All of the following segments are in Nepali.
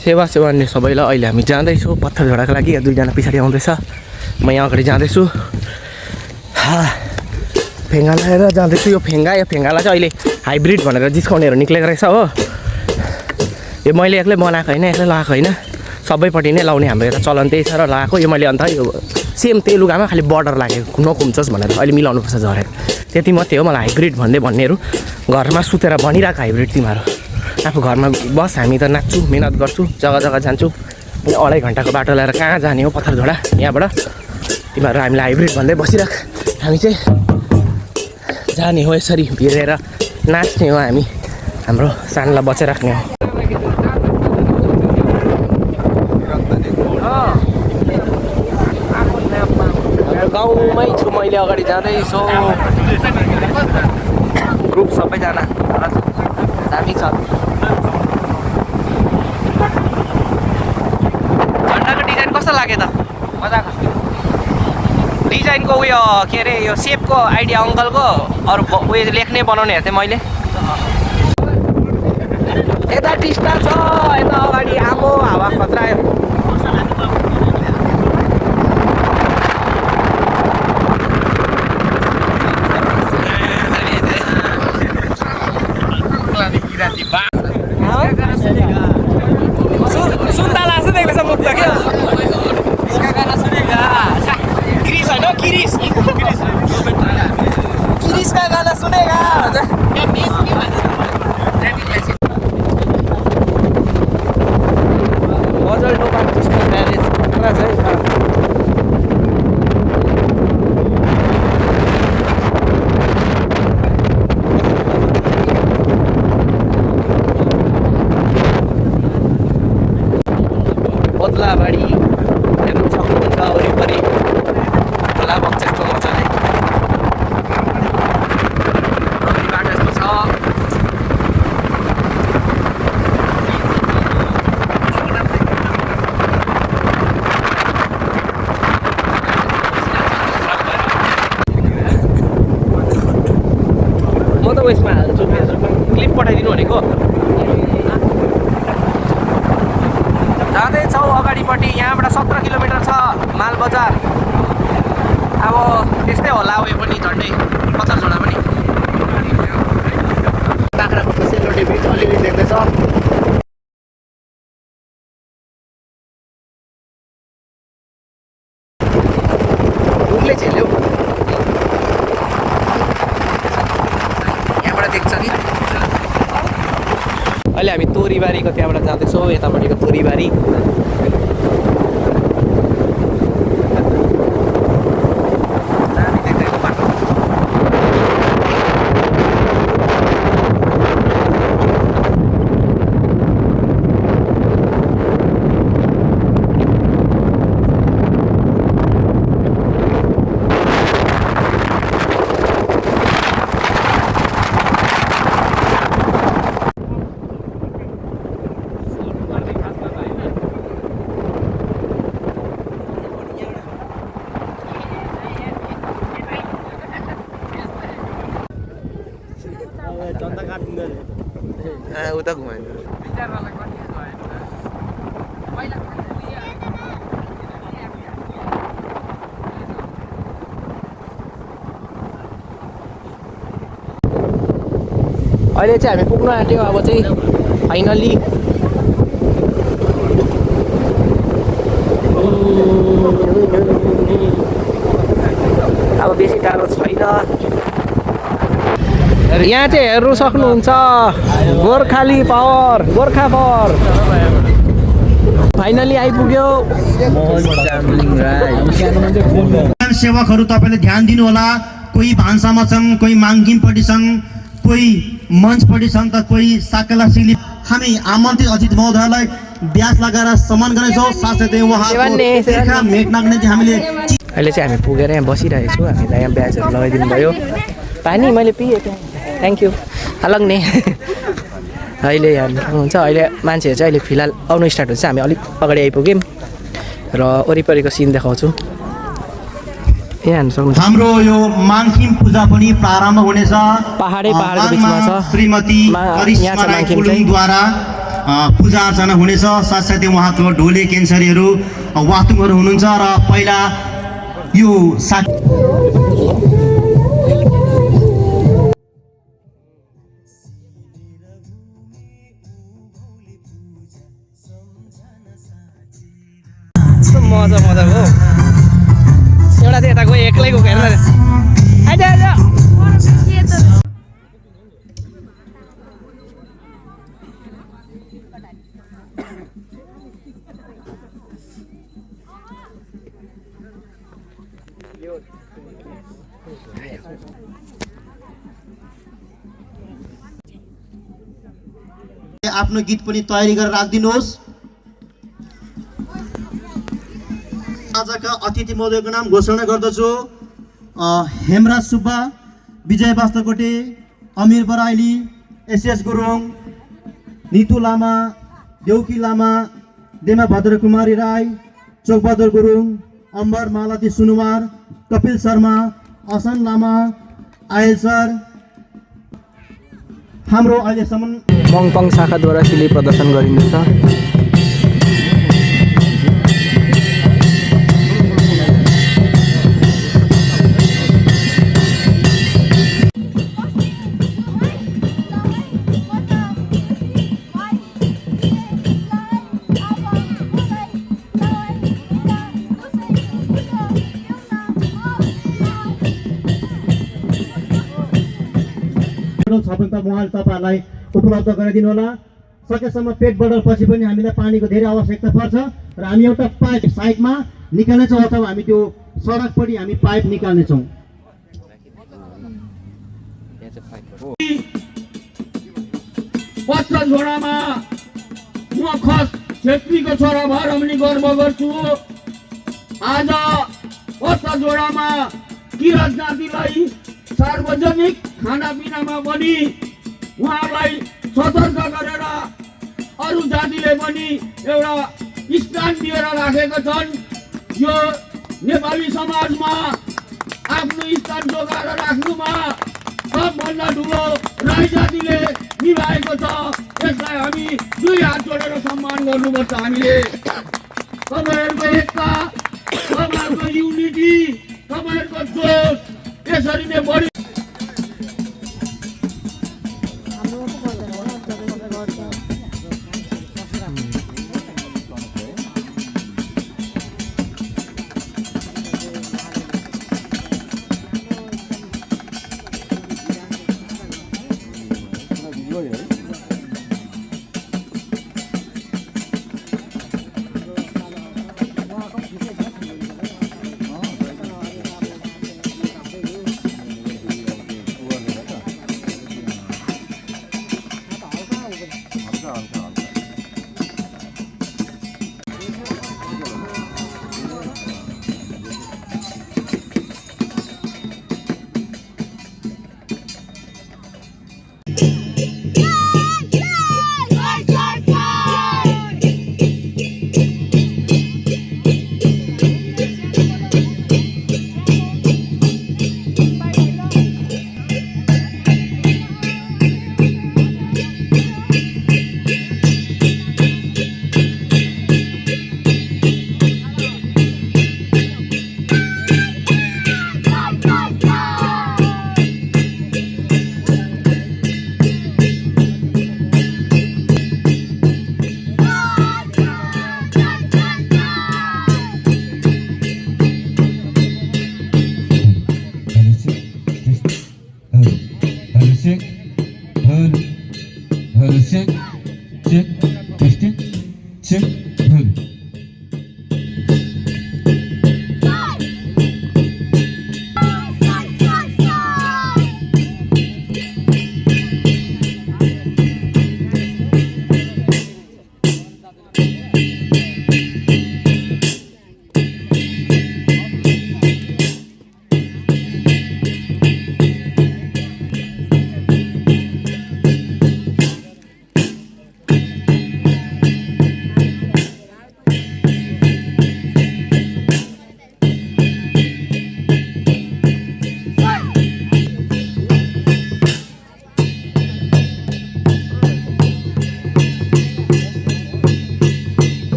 सेवा सेवान्ने सबैलाई अहिले हामी जाँदैछौँ पत्थरझोडाको लागि। दुईजना पछाडि आउँदैछ, म यहाँ अगाडि जाँदैछु। फेङ्गा लगाएर जाँदैछु। यो फेङ्गालाई चाहिँ अहिले हाइब्रिड भनेर जिस्काउनेहरू निक्लेको रहेछ हो। यो मैले एक्लै बनाएको होइन, एक्लै लगाएको होइन, सबैपट्टि नै लाउने हाम्रो यता चलन त्यही छ र लगाएको। यो मैले अन्त यो सेम त्यही लुगामा खालि बर्डर लागेको नकुम्चोस् भनेर अहिले मिलाउनुपर्छ झरेर। त्यति मात्रै हो। मलाई हाइब्रिड भन्नेहरू घरमा सुतेर भनिरहेको हाइब्रिड तिमीहरू आफू घरमा बस, हामी त नाच्छु, मिहिनेत गर्छु, जग्गा जग्गा जान्छु। 2.5 घन्टाको बाटो ल्याएर कहाँ जाने हो पत्थरझोडा यहाँबाट। तिमीहरू हामीलाई हाइब्रिड भन्दै बसिराख, हामी चाहिँ जाने हो यसरी भिरेर नाच्ने हो। हामी हाम्रो सानलाई बचाइराख्ने हो। गाउँमै छु मैले, अगाडि जाँदैछु। ग्रुप सबैजना दामी छ। झन्डाको डिजाइन कस्तो लाग्यो त? मजाको डिजाइनको उयो के अरे यो सेपको आइडिया अङ्कलको अरू उयो लेख्ने बनाउने हेर्थेँ मैले। यता टिस्टा छ, यता अगाडि आमो हावा खतरा। सुन्दा लाग्छ देख्दैछ मुख त क्या। गिरिस होइन गिरिसका गाना सुनेगा। गजलडोबा टिस्टा ब्यारेज पुरा छ है। बदलाबाडी हेर्नु सक्नुहुन्छ वरिपरि खोला बक्सेको मजाले बाटो यस्तो छ। म त उयसमा हाल्छु, क्लिप पठाइदिनु भनेको। जाँदैछौँ अगाडिपट्टि, यहाँबाट 17 किलोमिटर छ मालबजार। अब त्यस्तै होला उयो पनि, झन्डै पत्थरझोडा पनि। बाख्राकोटको सेलरोटी ब्रिज अलिअलि देख्दैछ। उसले झेल्यो, यहाँबाट देख्छ कि। अहिले हामी तोरीबारीको त्यहाँबाट जाँदैछौँ, यतापट्टिको तोरीबारी। उता घुमायो। अहिले चाहिँ हामी पुग्न आँट्यौँ। अब चाहिँ फाइनली अब बेसी टाढो छैन। यहाँ चाहिँ हेर्नु सक्नुहुन्छ Gorkhali power, Gorkha power finally आइपुग्यो। सेवकहरू तपाईँले ध्यान दिनु होला। कोही भान्सामा छन्, कोही माङकिमपट्टि छन्, कोही मञ्चपट्टि छन्, त कोही साकेला सिली। हामी आमन्त्रित अतिथि महोदयलाई ब्याज लगाएर सम्मान गर्नेछौँ। साथसाथै उहाँको मेटनाग्ने चाहिँ हामीले अहिले चाहिँ हामी पुगेर यहाँ बसिरहेको छौँ। हामीलाई यहाँ ब्याजहरू लगाइदिनु भयो। पानी मैले पिएँ, थ्याङ्क यू। अलग्ने अहिले हुन्छ। अहिले मान्छेहरू चाहिँ अहिले फिलहाल आउनु स्टार्ट हुन्छ। हामी अलिक अगाडि आइपुग्यौँ र वरिपरिको सिन देखाउँछु। यहाँ हेर्नु सक्नुहुन्छ हाम्रो यो माङखिम पूजा पनि प्रारम्भ हुनेछ। पहाडको बिचमा छ। श्रीमती करिश्मा राई गुरुङद्वारा पूजा अर्चना हुनेछ। साथसाथै उहाँको ढोले क्यान्सरीहरू वातुङहरू हुनुहुन्छ र पहिला यो मजा मजाको एउटा चाहिँ यता गयो एक्लै गएको हेर्न आइज आइज आफ्नो गीत पनि तयारी गरेर राखिदिनुहोस्। आजका अतिथि महोदयको नाम घोषणा गर्दछु। हेमराज सुब्बा, विजय बास्तकोटे, अमिर बराइली, एसएस गुरुङ, नितु लामा, देउकी लामा, देमा भद्रकुमारी राई, चोकबहादुर गुरुङ, अम्बर मालती सुनुवार, कपिल शर्मा, असन लामा, आयल सर। हाम्रो अहिलेसम्म मङपङ शाखाद्वारा सिली प्रदर्शन गरिँदैछ। छ भने त उहाँले तपाईँहरूलाई उपलब्ध गराइदिनु होला। सकेसम्म पेट बढाएपछि पनि हामीलाई पानीको धेरै आवश्यकता पर्छ र हामी एउटा पाइप साइडमा निकाल्नेछौँ अथवा हामी त्यो सडकपट्टि हामी पाइप निकाल्नेछौँ। पत्र झोडामा म खस छेत्रीको छोरा भएर पनि गर्व गर्छु। आज पत्र झोडामा किराँत जातिलाई सार्वजनिक खानापिनामा पनि उहाँलाई सतर्क गरेर अरू जातिले पनि एउटा स्थान दिएर राखेका छन्। यो नेपाली समाजमा आफ्नो स्थान जोगाएर राख्नुमा सबभन्दा ठुलो राई जातिले निभाएको छ। यसलाई हामी दुई हात जोडेर सम्मान गर्नुपर्छ। हामीले तपाईँहरूको एकता, तपाईँहरूको युनिटी, तपाईँहरूको जोस यसरी नै बढी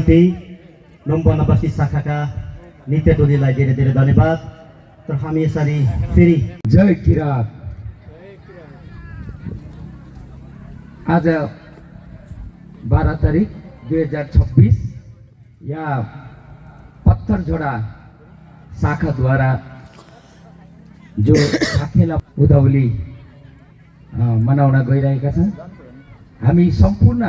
समिति नोम्बन बस्ती शाखाका नृत्य टोलीलाई धेरै धेरै धन्यवाद। र हामी यसरी फेरि जय किरात। आज 12 तारिक 2026 यहाँ पत्थरझोडा शाखाद्वारा जो साकेला उधौली मनाउन गइरहेका छन्। हामी सम्पूर्ण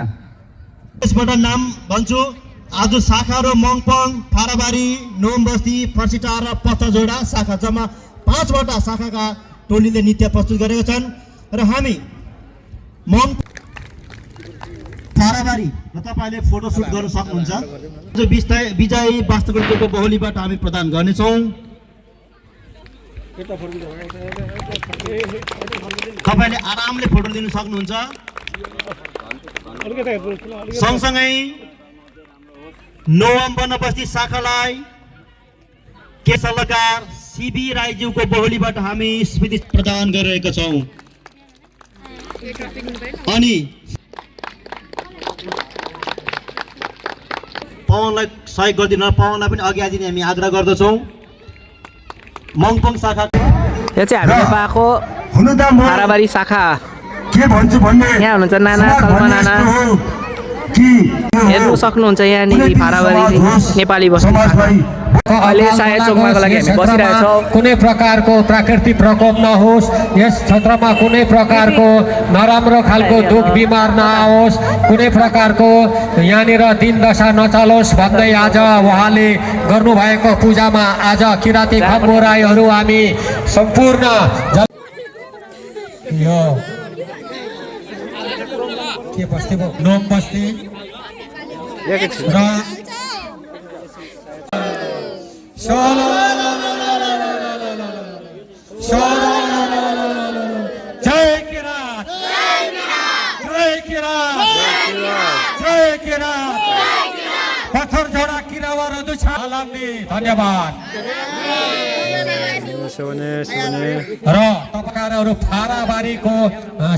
यसबाट नाम भन्छु। आज शाखा र मङपङ, फाराबारी, नोमबस्ती, फर्सिटा र पत्थरझोडा शाखा जम्मा 5वटा शाखाका टोलीले नृत्य प्रस्तुत गरेका छन्। र हामी मङ फाराबारी र तपाईँले फोटोसुट गर्न सक्नुहुन्छ। जो विजयी वास्तुकको बहुलीबाट हामी प्रदान गर्नेछौँ। तपाईँले आरामले फोटो लिन सक्नुहुन्छ। सँगसँगै नोम्बन बस्ती शाखालाई के सल्लाहकार सीबी राईज्यूको बहुलीबाट हामी स्मृति प्रदान गरिरहेका छौँ। अनि पवनलाई सहयोग गरिदिनु, पवनलाई पनि अघि आइदिने हामी आग्रह गर्दछौँ। मङपङ शाखा यो चाहिँ हामीले पाएको हुनु त म फाराबारी शाखा के भन्छु भन्ने यहाँ हुनुहुन्छ नाना सलमा नाना हेर्नु सक्नुहुन्छ। यहाँनिर फाराबारी नेपाली बस्ती अहिले सायद चोकमाको लागि हामी बसिरहेछौँ। कुनै प्रकारको प्राकृतिक प्रकोप नहोस्, यस क्षेत्रमा कुनै प्रकारको नराम्रो खालको दुख बिमार नआओस्, कुनै प्रकारको यहाँनिर दिन दशा नचलोस् भन्दै आज उहाँले गर्नुभएको पूजामा आज किराती खम्बु राईहरू हामी सम्पूर्ण यो के बस्ती भयो नोम बस्ती जय किरात, जय किरात, जय किरात, पत्थरझोडा किरावरहरू छ। धन्यवाद। र तपाईँहरू फाराबारीको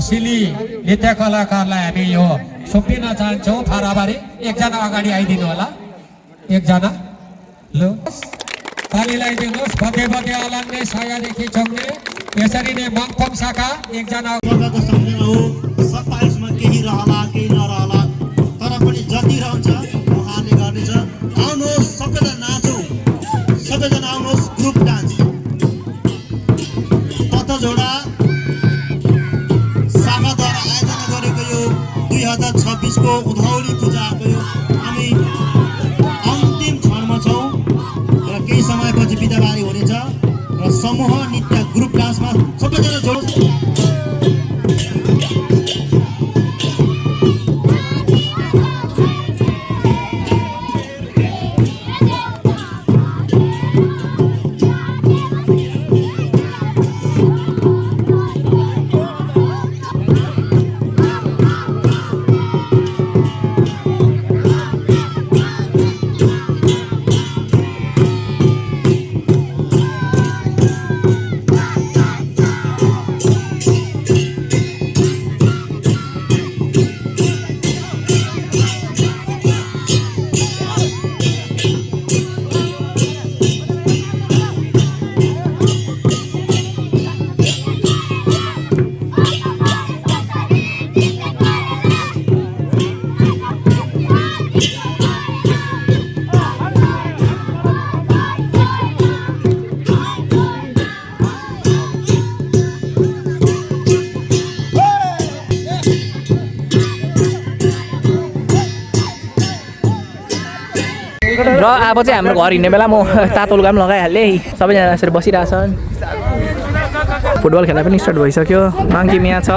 सिली नृत्य कलाकारलाई हामी यो सुम्पिन चाहन्छौँ। फाराबारी एकजना अगाडि आइदिनु होला, एकजना लु ताली लगाइदिनुहोस्। बधे बधे अलाङ्ने सायादेखि चम्ने। यसरी नै मङपङ शाखा एकजना स्वर्गको सम्झना हो। 27 मा केही रहला केही नरहला, तर पनि जति रहन्छ उहाँले गर्नेछ। आउनुहोस् सबैजना नाचौँ, सबैजना आउनुहोस्। ग्रुप डान्स पत्थरझोडा शाखाद्वारा आयोजना गरेको यो 2026 को उधौली पूजाको यो हामी अन्तिम क्षणमा छौँ र केही समयपछि बिदाबारी हुनेछ। र समूह नृत्य ग्रुप डान्समा सबैजना जोड्नुहोस्। र अब चाहिँ हाम्रो घर हिँड्ने बेला म तातो लुगा पनि लगाइहालेँ। सबैजना यसरी बसिरहेछन्। फुटबल खेल्न पनि स्टार्ट भइसक्यो। माङ्किम यहाँ छ।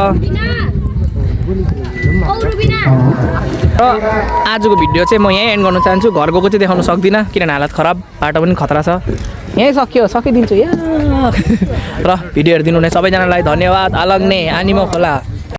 र आजको भिडियो चाहिँ म यहीँ एन्ड गर्न चाहन्छु। घर गएको चाहिँ देखाउन सक्दिनँ किनभने हालत खराब, बाटो पनि खतरा छ। यहीँ सकिदिन्छु यहाँ। र भिडियो हेरिदिनु हुने सबैजनालाई धन्यवाद। आलग्ने आनिमो खोला।